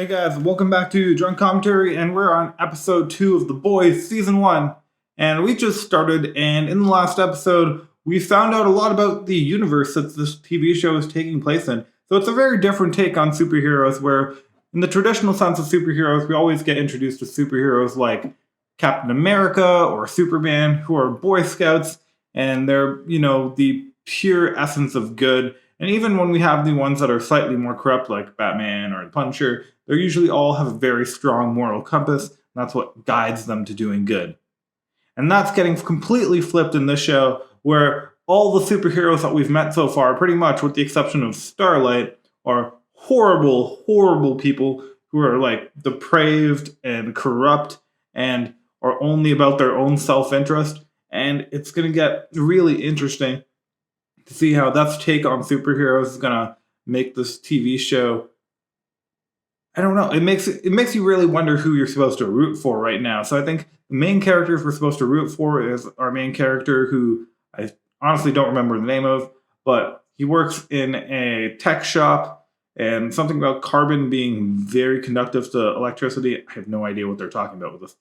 Hey guys, welcome back to Drunk Commentary, and we're on episode 2 of The Boys, season 1. And we just started, and in the last episode, we found out a lot about the universe that this TV show is taking place in. So it's a very different take on superheroes, where in the traditional sense of superheroes, we always get introduced to superheroes like Captain America or Superman, who are Boy Scouts, and they're, the pure essence of good. And even when we have the ones that are slightly more corrupt, like Batman or the Punisher, they usually all have a very strong moral compass, and that's what guides them to doing good. And that's getting completely flipped in this show, where all the superheroes that we've met so far, pretty much with the exception of Starlight, are horrible, horrible people who are like depraved and corrupt and are only about their own self-interest. And it's going to get really interesting to see how that's take on superheroes is going to make this TV show. I don't know. It makes you really wonder who you're supposed to root for right now. So I think the main characters we're supposed to root for is our main character, who I honestly don't remember the name of, but he works in a tech shop, and something about carbon being very conductive to electricity. I have no idea what they're talking about with this,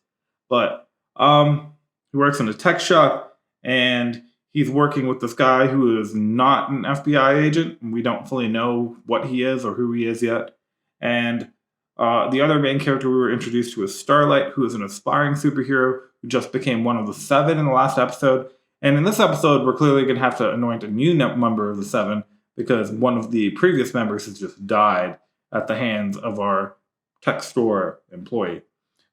but he works in a tech shop, and he's working with this guy who is not an FBI agent, and we don't fully know what he is or who he is yet. And the other main character we were introduced to is Starlight, who is an aspiring superhero who just became one of the 7 in the last episode. And in this episode, we're clearly going to have to anoint a new member of the 7, because one of the previous members has just died at the hands of our tech store employee.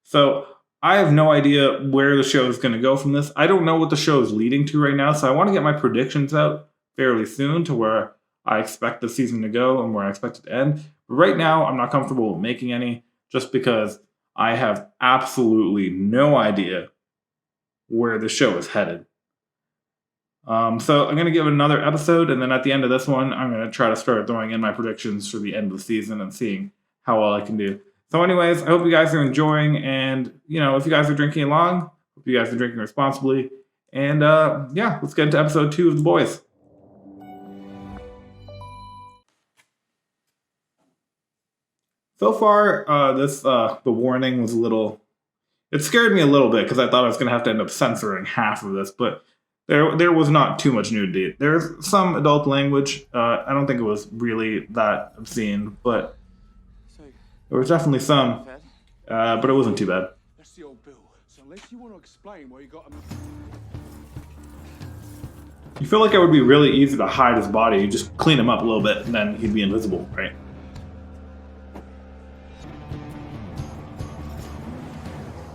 So I have no idea where the show is going to go from this. I don't know what the show is leading to right now, so I want to get my predictions out fairly soon to where I expect the season to go and where I expect it to end. But right now, I'm not comfortable making any, just because I have absolutely no idea where the show is headed. So I'm going to give it another episode, and then at the end of this one, I'm going to try to start throwing in my predictions for the end of the season and seeing how well I can do. So anyways, I hope you guys are enjoying, and, if you guys are drinking along, hope you guys are drinking responsibly. And, let's get into episode 2 of The Boys. So far, the warning was a little... It scared me a little bit, because I thought I was going to have to end up censoring half of this, but there was not too much nudity. There's some adult language. I don't think it was really that obscene, but there was definitely some, but it wasn't too bad. That's the old Bill. So unless you want to explain why you got him... You feel like it would be really easy to hide his body. You just clean him up a little bit, and then he'd be invisible, right?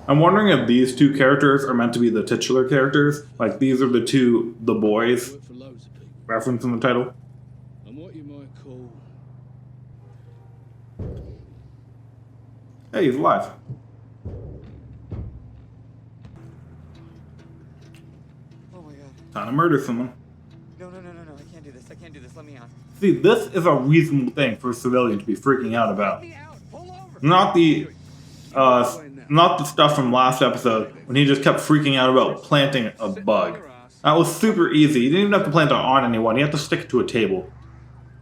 I'm wondering if these two characters are meant to be the titular characters. Like, these are the two The Boys referenced in the title. And what you might call... Hey, he's alive. Oh my god. Time to murder someone. No, I can't do this. Let me out. See, this is a reasonable thing for a civilian to be freaking out about. Not the stuff from last episode when he just kept freaking out about planting a bug. That was super easy. He didn't even have to plant it on anyone. He had to stick it to a table.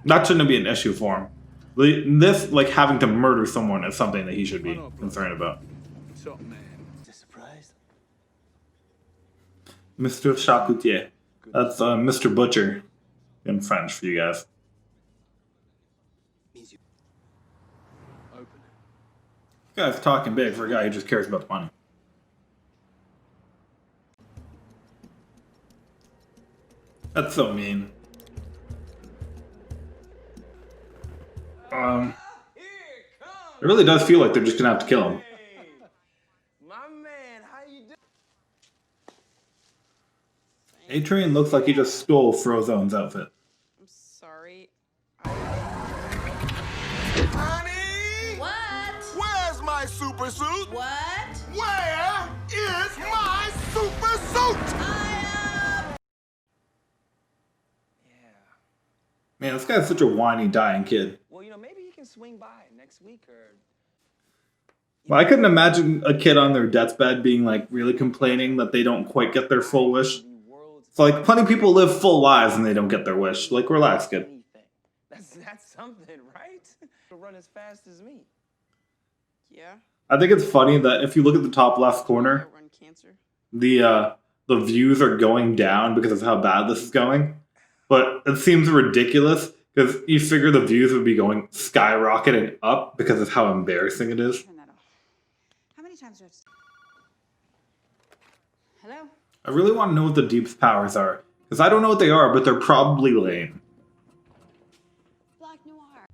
That shouldn't be an issue for him. This, like, having to murder someone is something that he should be concerned about. What's up, man? Just surprised? Mr. Charcutier. That's Mr. Butcher in French for you guys. Open it. This guy's talking big for a guy who just cares about the money. That's so mean. It really does feel like they're just gonna have to kill him. My man, how you doing? A-Train looks like he just stole Frozone's outfit. I'm sorry. Honey! What? Where's my super suit? What? Where is my super suit? Man, this guy's such a whiny, dying kid. Well, maybe you can swing by next week or... Well, I couldn't imagine a kid on their deathbed being, like, really complaining that they don't quite get their full wish. It's like, plenty of people live full lives and they don't get their wish. Like, relax, kid. That's something, right? To run as fast as me. Yeah. I think it's funny that if you look at the top left corner, Run cancer. the views are going down because of how bad this is going. But it seems ridiculous because you figure the views would be going skyrocketing up because of how embarrassing it is. Turn that off. How many times do I have to... Hello? I really want to know what the Deep's powers are because I don't know what they are, but they're probably lame. Black Noir.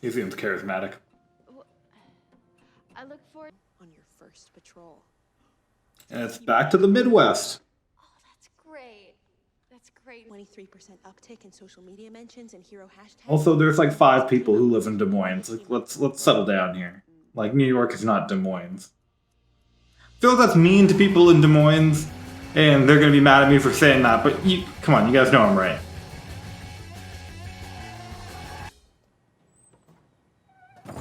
He seems charismatic. I look for... On your first patrol. And it's back to the Midwest. Oh, that's great. That's great. 23% uptick in social media mentions and hero hashtags. Also, there's like 5 people who live in Des Moines. Like, let's settle down here. Like, New York is not Des Moines. I feel like that's mean to people in Des Moines, and they're gonna be mad at me for saying that. But come on, you guys know I'm right. It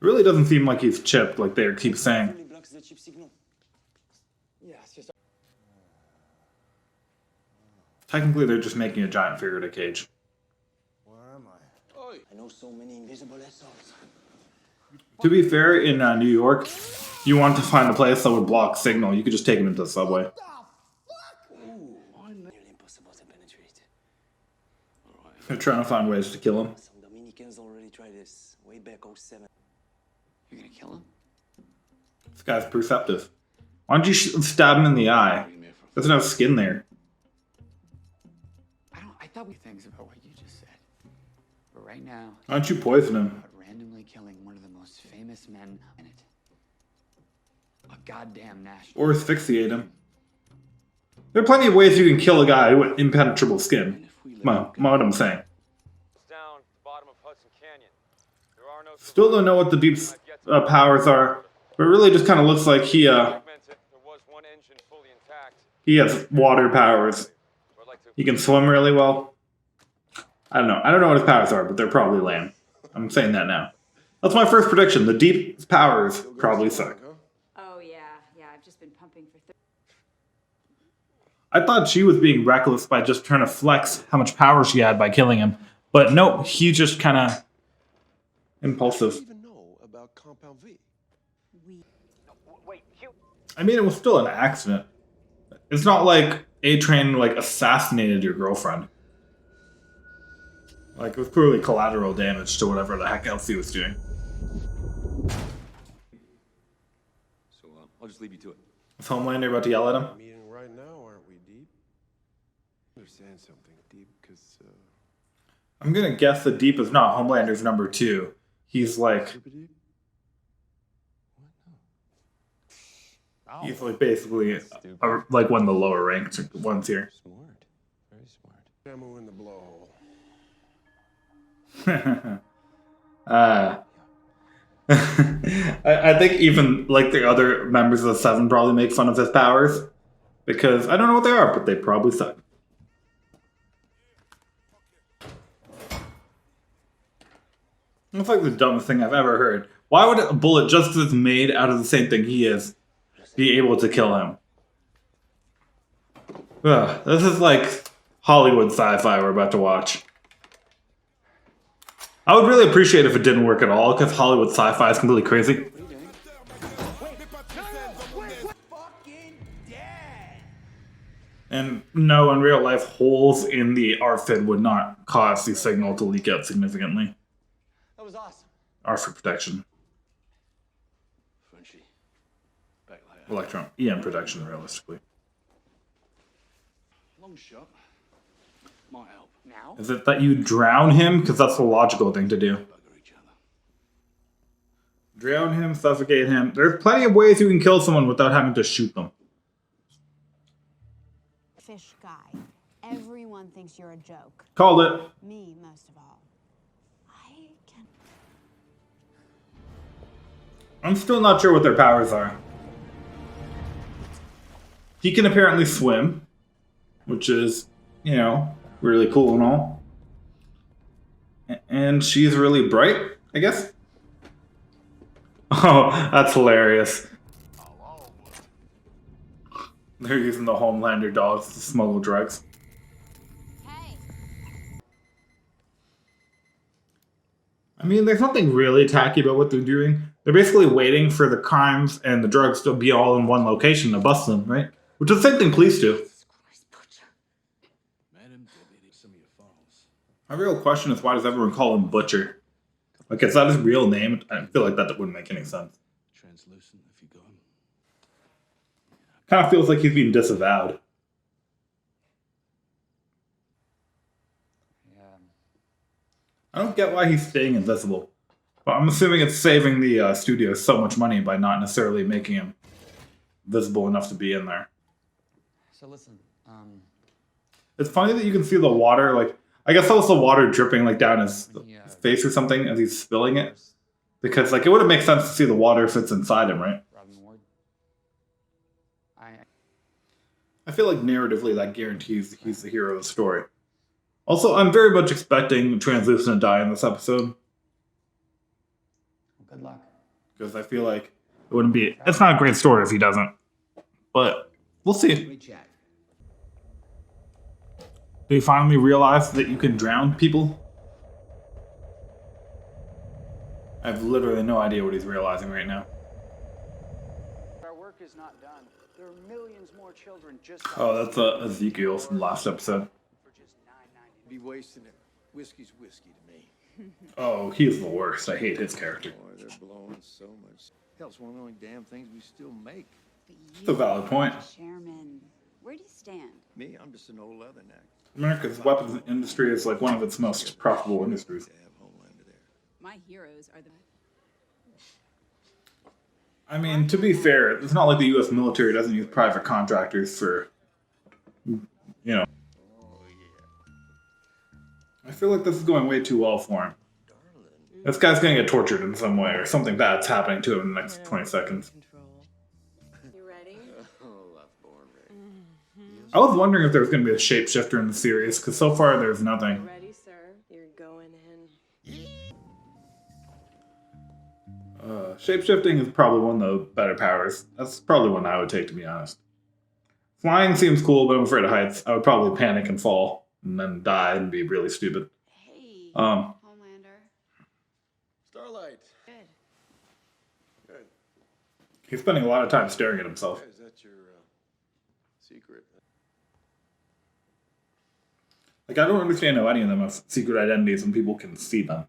really doesn't seem like he's chipped, like they keep saying. Really blocks the chip signal. Yeah, it's just... Technically, they're just making a giant figurative cage. Where am I? Oi! I know so many invisible assholes. To be fair, in New York, you want to find a place that would block signal, you could just take him into the subway. Nearly impossible to penetrate. They're trying to find ways to kill him. Some Dominicans already tried this way back 07. You're gonna kill him? This guy's perceptive. Why don't you stab him in the eye? Doesn't have skin there. I thought we things about what you just said. But right now, Why don't you poison him? about randomly killing one of the most famous men in it. A goddamn national. Or asphyxiate him. There are plenty of ways you can kill a guy with impenetrable skin. Come on, what I'm saying. Down at the bottom of Hudson Canyon. There are no Still don't know what the Deep's powers are, but it really just kind of looks like he there was one engine fully intact. has water powers. I'd like to He can swim really well. I don't know. I don't know what his powers are, but they're probably lame. I'm saying that now. That's my first prediction. The Deep's powers probably suck. Oh, yeah. Yeah, I've just been pumping for... I thought she was being reckless by just trying to flex how much power she had by killing him. But no, he just kind of impulsive. I don't even know about Compound V. wait, Hugh. I mean, it was still an accident. It's not like A-Train like assassinated your girlfriend. Like, it was clearly collateral damage to whatever the heck else he was doing. So I'll just leave you to it. Is Homelander about to yell at him? Meeting right now, aren't we, Deep? Understand something, Deep, because I'm gonna guess that Deep is not Homelander's number 2. He's like, Super Deep? he's like basically like one of the lower ranked ones here. Smart. Very smart. Ammo in the blowhole. I think even like the other members of the 7 probably make fun of his powers because I don't know what they are, but they probably suck. It's like the dumbest thing I've ever heard. Why would a bullet just because it's made out of the same thing he is be able to kill him? Ugh, this is like Hollywood sci-fi we're about to watch. I would really appreciate if it didn't work at all, because Hollywood sci-fi is completely crazy. And no, in real life, holes in the RFID would not cause the signal to leak out significantly. That was awesome. RFID protection. Frenchie. Back later. Electron EM protection, realistically. Long shot. Might help. Now? Is it that you drown him? Because that's the logical thing to do. Bugger each other. Drown him, suffocate him. There's plenty of ways you can kill someone without having to shoot them. Fish guy. Everyone thinks you're a joke. Called it. Me, most of all. I can... I'm still not sure what their powers are. He can apparently swim, which is, you know, really cool and all. And she's really bright, I guess. Oh, that's hilarious. They're using the Homelander dogs to smuggle drugs. Hey! I mean, there's nothing really tacky about what they're doing. They're basically waiting for the crimes and the drugs to be all in one location to bust them, right? Which is the same thing police do. Madam Deputy, some of your files. My real question is, why does everyone call him Butcher? Like, is that his real name? I feel like that wouldn't make any sense. Translucent if you got him. Kind of feels like he's being disavowed. I don't get why he's staying invisible. But I'm assuming it's saving the studio so much money by not necessarily making him visible enough to be in there. So listen, It's funny that you can see the water, like, I guess that was the water dripping, like, down his face or something as he's spilling it. Because, like, it wouldn't make sense to see the water if it's inside him, right? Robin Ward. I feel like narratively that guarantees he's the hero of the story. Also, I'm very much expecting Translucent to die in this episode. Good luck. Because I feel like it wouldn't be... It's not a great story if he doesn't. But we'll see. Do you finally realize that you can drown people? I have literally no idea what he's realizing right now. Our work is not done. There are millions more children just Oh, that's Ezekiel from last episode. for just $9.99. Be wasting it. Whiskey's whiskey to me. Oh, he's the worst. I hate his character. Boy, they're blowing so much. Hell's one of the only damn things we still make. It's a valid point. Chairman, where do you stand? Me, I'm just an old leatherneck. America's weapons industry is like one of its most profitable industries. To have Homelander there. My heroes are the... I mean, to be fair, it's not like the U.S. military doesn't use private contractors for, you know. I feel like this is going way too well for him. This guy's gonna get tortured in some way, or something bad's happening to him in the next 20 seconds. You ready? I was wondering if there was gonna be a shapeshifter in the series, because so far there's nothing. Ready, sir? You're going in. Shapeshifting is probably one of the better powers. That's probably one I would take, to be honest. Flying seems cool, but I'm afraid of heights. I would probably panic and fall, and then die and be really stupid. Hey, Um, Homelander. Starlight. Good. He's spending a lot of time staring at himself. Is that your secret? Like, I don't understand how any of them have secret identities when people can see them.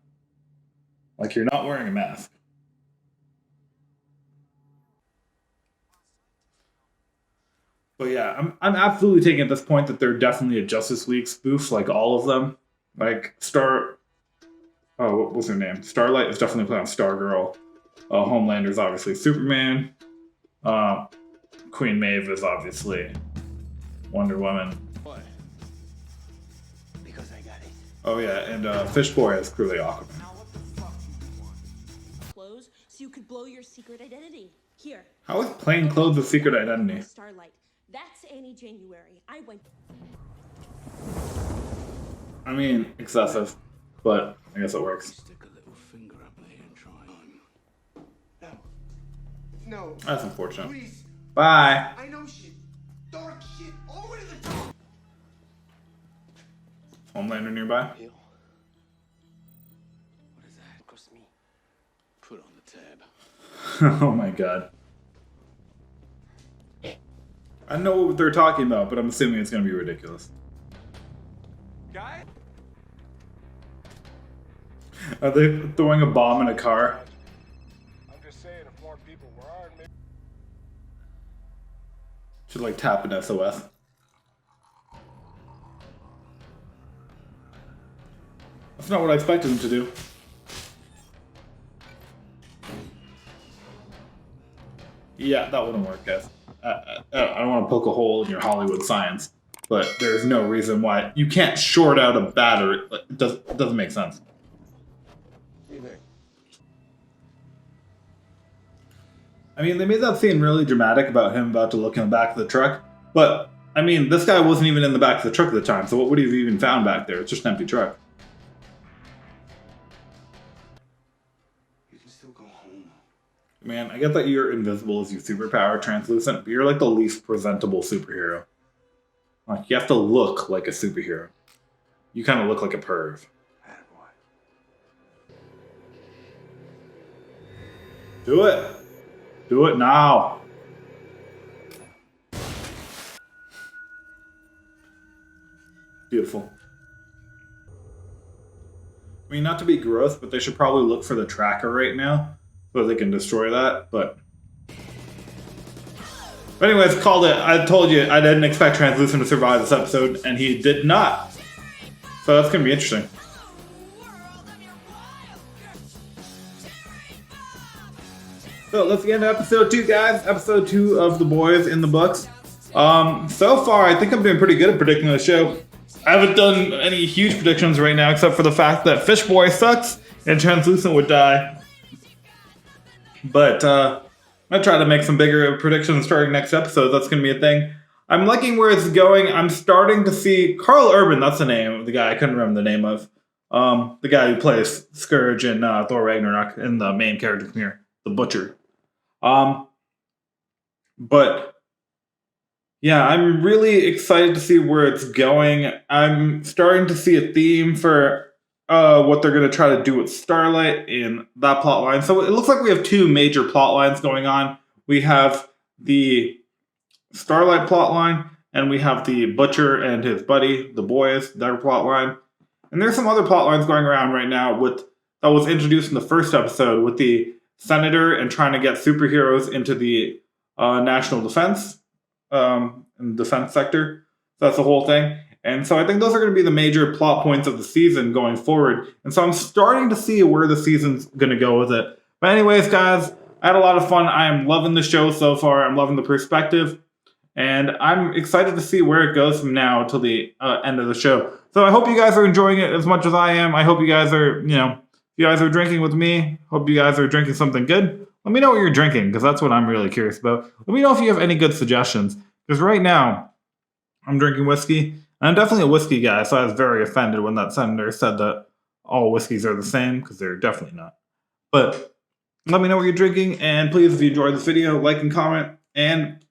Like, you're not wearing a mask. But yeah, I'm absolutely taking at this point that they're definitely a Justice League spoof, like all of them. Like, what was her name? Starlight is definitely playing Stargirl. Homelander's obviously Superman. Queen Maeve is obviously Wonder Woman. Why? Because I got it. Oh yeah, and Fish Boy is clearly Aquaman. Clothes so you could blow your secret identity. Here. How is plain clothes a secret identity? Starlight. That's Annie January. I went. I mean, excessive, but I guess it works. Stick a little finger up there and try on. No. That's unfortunate. Please. Bye. I know shit. Dark shit. All the way to the top. Homelander nearby. Bill, What is that? across me. Put on the tab. Oh my god. I know what they're talking about, but I'm assuming it's going to be ridiculous. Guy? Are they throwing a bomb in a car? I'm just saying, if more people were armed, maybe. Should like tap an SOS. That's not what I expected them to do. Yeah, that wouldn't work, guys. I don't want to poke a hole in your Hollywood science, but there's no reason why you can't short out a battery. It doesn't make sense. What do you think? I mean, they made that scene really dramatic about him about to look in the back of the truck, but I mean, this guy wasn't even in the back of the truck at the time, so what would he have even found back there? It's just an empty truck. You can still go home. Man, I get that you're invisible as your superpower, translucent, but you're like the least presentable superhero. Like, you have to look like a superhero. You kind of look like a perv. Attaboy. Do it. Do it now. Beautiful. I mean, not to be gross, but they should probably look for the tracker right now so they can destroy that, but anyways, called it. I told you I didn't expect Translucent to survive this episode, and he did not. So that's going to be interesting. So let's get into episode 2, guys. Episode 2 of The Boys in the books. So far, I think I'm doing pretty good at predicting the show. I haven't done any huge predictions right now, except for the fact that Fish Boy sucks and Translucent would die. But I'm going to try to make some bigger predictions starting next episode. That's going to be a thing. I'm liking where it's going. I'm starting to see Carl Urban. That's the name of the guy I couldn't remember the name of. The guy who plays Scourge in Thor Ragnarok and the main character from here, the Butcher. But yeah, I'm really excited to see where it's going. I'm starting to see a theme for what they're going to try to do with Starlight in that plot line. So it looks like we have 2 major plot lines going on. We have the Starlight plot line, and we have the Butcher and his buddy, the Boys, their plot line. And there's some other plot lines going around right now that was introduced in the first episode with the Senator and trying to get superheroes into the national defense and defense sector. So that's the whole thing. And so I think those are going to be the major plot points of the season going forward. And so I'm starting to see where the season's going to go with it. But anyways, guys, I had a lot of fun. I am loving the show so far. I'm loving the perspective. And I'm excited to see where it goes from now till the end of the show. So I hope you guys are enjoying it as much as I am. I hope you guys are, if you guys are drinking with me, hope you guys are drinking something good. Let me know what you're drinking, because that's what I'm really curious about. Let me know if you have any good suggestions, because right now, I'm drinking whiskey. I'm definitely a whiskey guy, so I was very offended when that senator said that all whiskeys are the same, because they're definitely not. But let me know what you're drinking, and please, if you enjoyed this video, like and comment, and